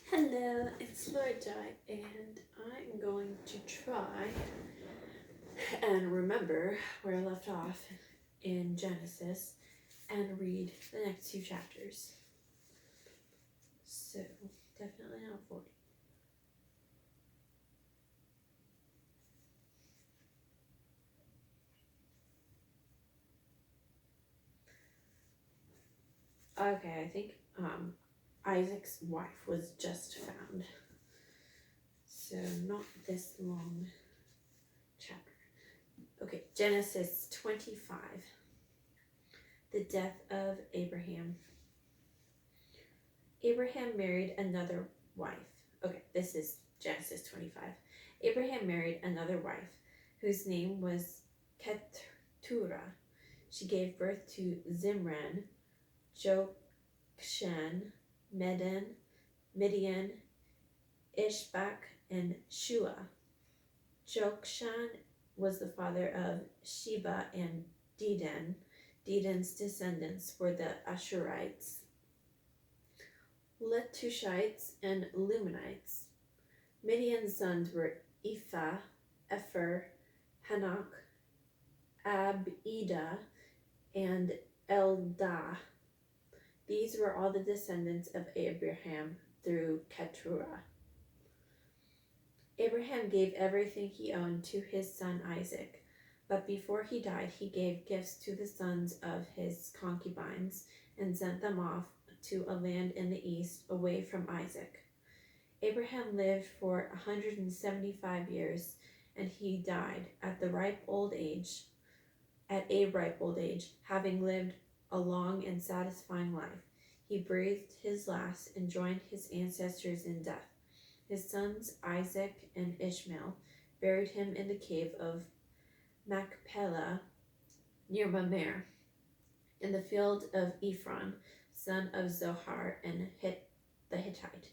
Hello, it's Lord Joy, and I'm going to try and remember where I left off in Genesis and read the next few chapters. So, definitely not 40. Okay, I think Isaac's wife was just found. So, not this long chapter. Okay, Genesis 25. The death of Abraham. Abraham married another wife. Okay, this is Genesis 25. Abraham married another wife whose name was Keturah. She gave birth to Zimran, Jokshan, Midian, Ishbak, and Shua. Jokshan was the father of Sheba and Dedan. Dedan's descendants were the Ashurites, Letushites, and Lumanites. Midian's sons were Ephah, Epher, Hanok, Abida, and Eldah. These were all the descendants of Abraham through Keturah. Abraham gave everything he owned to his son Isaac, but before he died, he gave gifts to the sons of his concubines and sent them off to a land in the east away from Isaac. Abraham lived for 175 years, and he died at a ripe old age, having lived a long and satisfying life. He breathed his last and joined his ancestors in death. His sons Isaac and Ishmael buried him in the cave of Machpelah near Mamre, in the field of Ephron, son of Zohar the Hittite.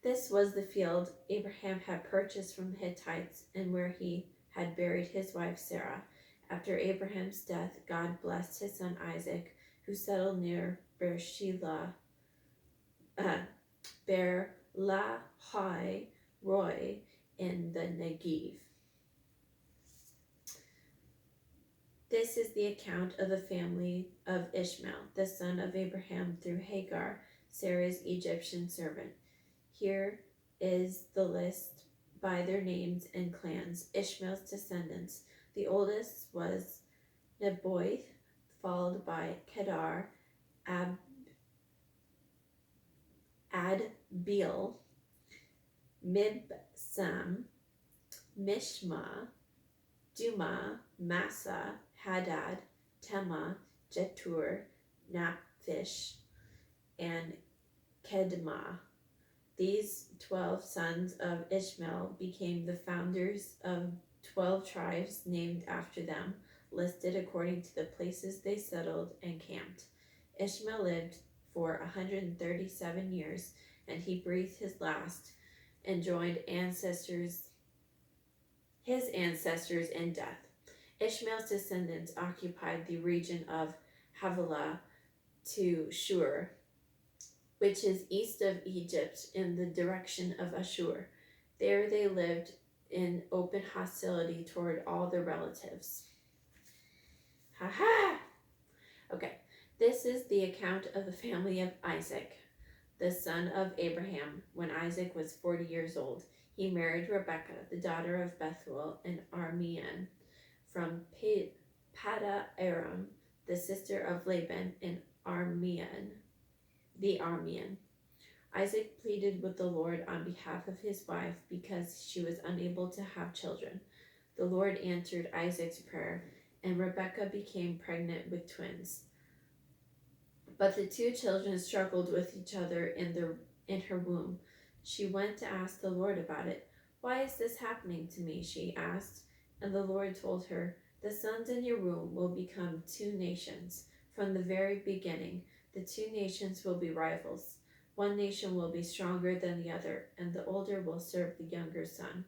This was the field Abraham had purchased from the Hittites and where he had buried his wife Sarah. After Abraham's death, God blessed his son Isaac, who settled near Beer-lahai Roi in the Negev. This is the account of the family of Ishmael, the son of Abraham through Hagar, Sarah's Egyptian servant. Here is the list by their names and clans. Ishmael's descendants. The oldest was Nebaioth, followed by Kedar, Adbeel, Mibsam, Mishma, Duma, Massa, Hadad, Tema, Jetur, Naphish, and Kedmah. These 12 sons of Ishmael became the founders of 12 tribes named after them, listed according to the places they settled and camped. Ishmael lived for 137 years, and he breathed his last and joined his ancestors in death. Ishmael's descendants occupied the region of Havilah to Shur, which is east of Egypt in the direction of Ashur. There they lived in open hostility toward all their relatives. Okay, this is the account of the family of Isaac, the son of Abraham. When Isaac was 40 years old, he married Rebekah, the daughter of Bethuel and Aramean, from Pada Aram, the sister of Laban and the Aramean. Isaac pleaded with the Lord on behalf of his wife because she was unable to have children. The Lord answered Isaac's prayer, and Rebekah became pregnant with twins. But the two children struggled with each other in her womb. She went to ask the Lord about it. "Why is this happening to me?" she asked. And the Lord told her, "The sons in your womb will become two nations. From the very beginning, the two nations will be rivals. One nation will be stronger than the other, and the older will serve the younger son."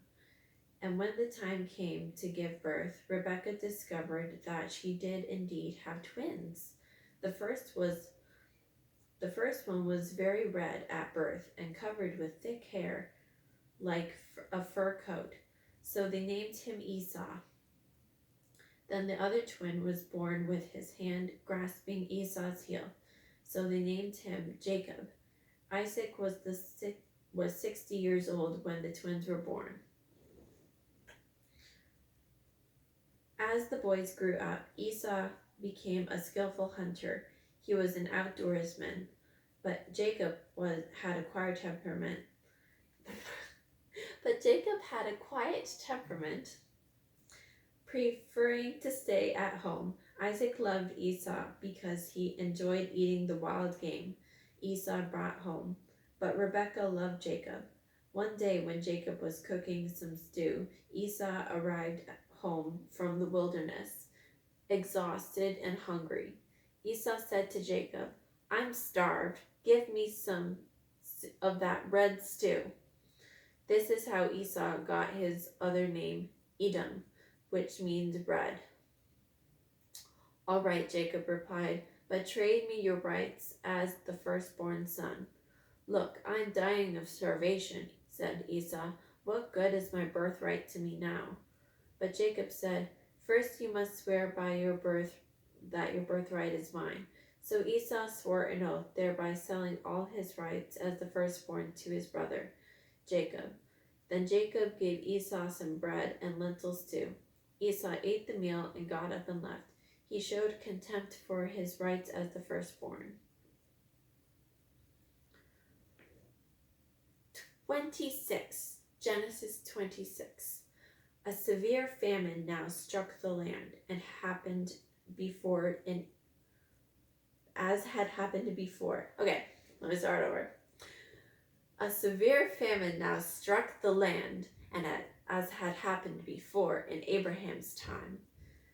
And when the time came to give birth, Rebekah discovered that she did indeed have twins. The first was The first one was very red at birth and covered with thick hair like a fur coat, so they named him Esau. Then the other twin was born with his hand grasping Esau's heel, so they named him Jacob. Isaac was 60 years old when the twins were born. As the boys grew up, Esau became a skillful hunter. He was an outdoorsman, but Jacob had a quiet temperament. Preferring to stay at home. Isaac loved Esau because he enjoyed eating the wild game Esau brought home, but Rebekah loved Jacob. One day when Jacob was cooking some stew, Esau arrived home from the wilderness, exhausted and hungry. Esau said to Jacob, "I'm starved. Give me some of that red stew." This is how Esau got his other name, Edom, which means red. "All right," Jacob replied, "but trade me your rights as the firstborn son." "Look, I'm dying of starvation," said Esau. "What good is my birthright to me now?" But Jacob said, "First you must swear by your birth that your birthright is mine." So Esau swore an oath, thereby selling all his rights as the firstborn to his brother, Jacob. Then Jacob gave Esau some bread and lentil stew. Esau ate the meal and got up and left. He showed contempt for his rights as the firstborn. 26. Genesis 26. A severe famine now struck the land and happened before as had happened before. Okay, let me start over. A severe famine now struck the land, and as had happened before in Abraham's time.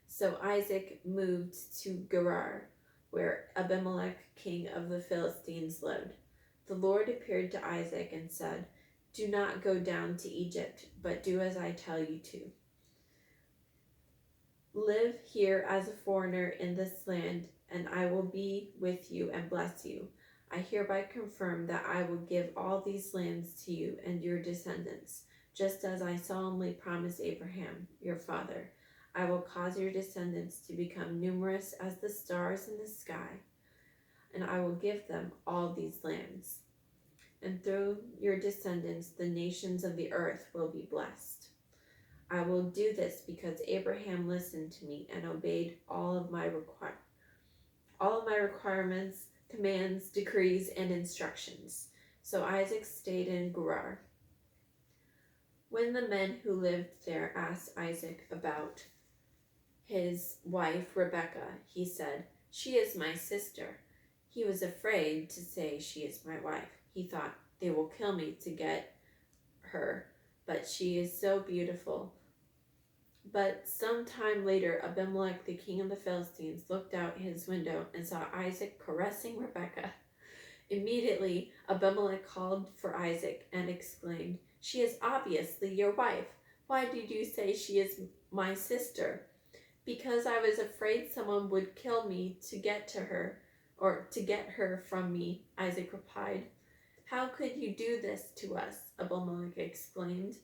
So Isaac moved to Gerar, where Abimelech, king of the Philistines, lived. The Lord appeared to Isaac and said, "Do not go down to Egypt, but do as I tell you to. Live here as a foreigner in this land, and I will be with you and bless you. I hereby confirm that I will give all these lands to you and your descendants, just as I solemnly promised Abraham, your father. I will cause your descendants to become numerous as the stars in the sky, and I will give them all these lands. And through your descendants, the nations of the earth will be blessed. I will do this because Abraham listened to me and obeyed all of my requirements, commands, decrees, and instructions." So Isaac stayed in Gerar. When the men who lived there asked Isaac about his wife Rebekah, he said, "She is my sister." He was afraid to say, "She is my wife." He thought, "They will kill me to get her, but she is so beautiful." But some time later, Abimelech, the king of the Philistines, looked out his window and saw Isaac caressing Rebekah. Immediately, Abimelech called for Isaac and exclaimed, "She is obviously your wife. Why did you say she is my sister?" "Because I was afraid someone would kill me to get to her, or to get her from me," Isaac replied. "How could you do this to us?" Abimelech exclaimed.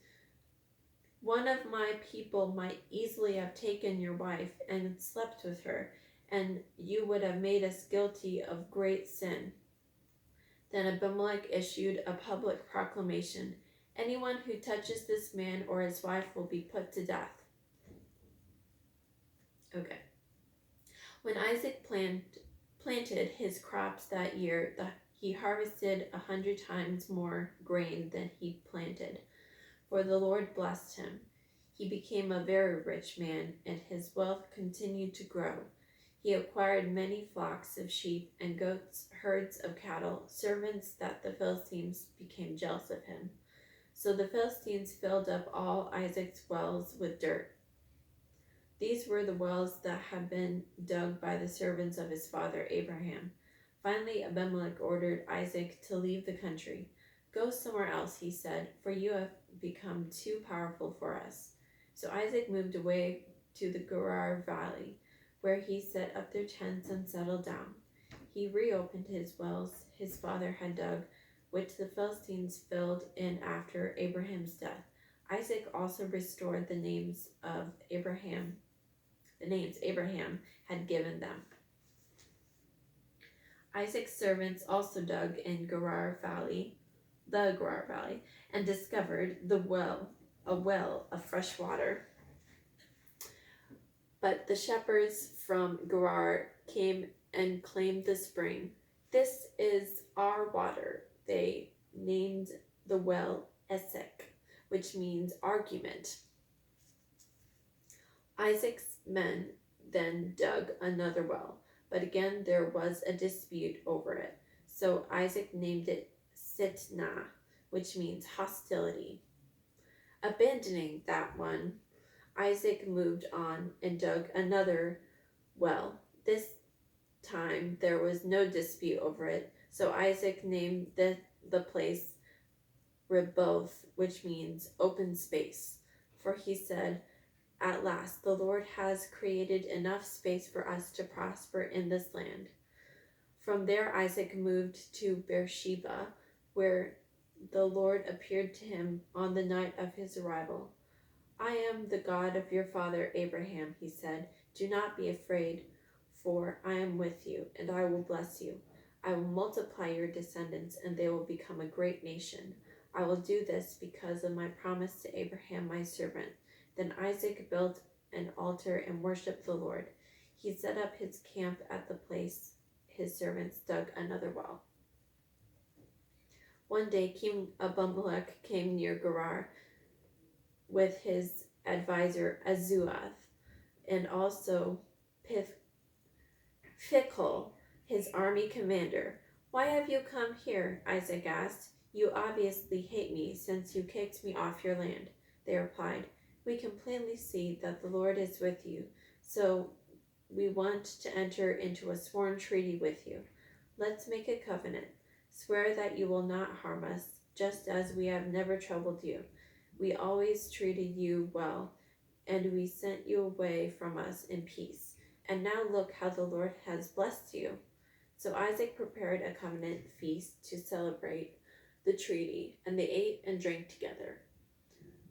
"One of my people might easily have taken your wife and slept with her, and you would have made us guilty of great sin." Then Abimelech issued a public proclamation, "Anyone who touches this man or his wife will be put to death." Okay. When Isaac planted his crops that year, he harvested 100 times more grain than he planted, for the Lord blessed him. He became a very rich man, and his wealth continued to grow. He acquired many flocks of sheep and goats, herds of cattle, servants that the Philistines became jealous of him. So the Philistines filled up all Isaac's wells with dirt. These were the wells that had been dug by the servants of his father Abraham. Finally, Abimelech ordered Isaac to leave the country. "Go somewhere else," he said, "for you have become too powerful for us." So Isaac moved away to the Gerar Valley, where he set up their tents and settled down. He reopened his wells, his father had dug, which the Philistines filled in after Abraham's death. Isaac also restored the names Abraham had given them. Isaac's servants also dug in the Gerar Valley, and discovered a well of fresh water. But the shepherds from Gerar came and claimed the spring. "This is our water," they named the well Esek, which means argument. Isaac's men then dug another well, but again there was a dispute over it. So Isaac named it Sitnah, which means hostility. Abandoning that one, Isaac moved on and dug another well. This time there was no dispute over it, so Isaac named the place Rehoboth, which means open space. For he said, "At last the Lord has created enough space for us to prosper in this land." From there Isaac moved to Beersheba, where the Lord appeared to him on the night of his arrival. "I am the God of your father Abraham," he said. "Do not be afraid, for I am with you, and I will bless you. I will multiply your descendants, and they will become a great nation. I will do this because of my promise to Abraham my servant." Then Isaac built an altar and worshipped the Lord. He set up his camp at the place his servants dug another well. One day King Abimelech came near Gerar with his advisor Azuath, and also Phicol, his army commander. "Why have you come here?" Isaac asked. "You obviously hate me since you kicked me off your land," they replied. "We can plainly see that the Lord is with you, so we want to enter into a sworn treaty with you. Let's make a covenant. Swear that you will not harm us, just as we have never troubled you. We always treated you well, and we sent you away from us in peace. And now look how the Lord has blessed you." So Isaac prepared a covenant feast to celebrate the treaty, and they ate and drank together.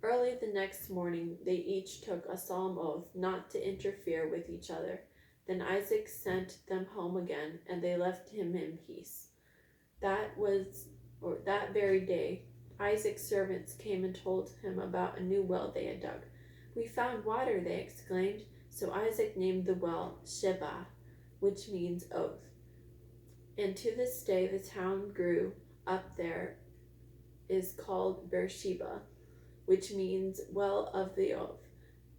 Early the next morning, they each took a solemn oath not to interfere with each other. Then Isaac sent them home again, and they left him in peace. That very day, Isaac's servants came and told him about a new well they had dug. "We found water," they exclaimed. So Isaac named the well Sheba, which means oath. And to this day, the town grew up there is called Beersheba, which means well of the oath.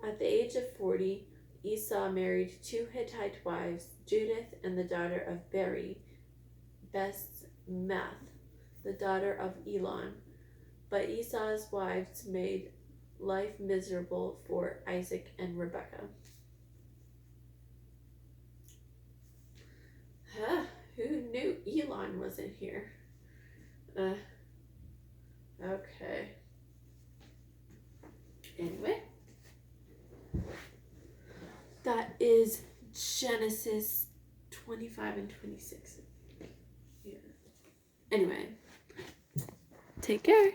At the age of 40, Esau married 2 Hittite wives, Judith and the daughter of Beri, Besmeth, the daughter of Elon. But Esau's wives made life miserable for Isaac and Rebekah. Who knew Elon wasn't here? Okay. Anyway, that is Genesis 25 and 26. Yeah. Anyway, take care.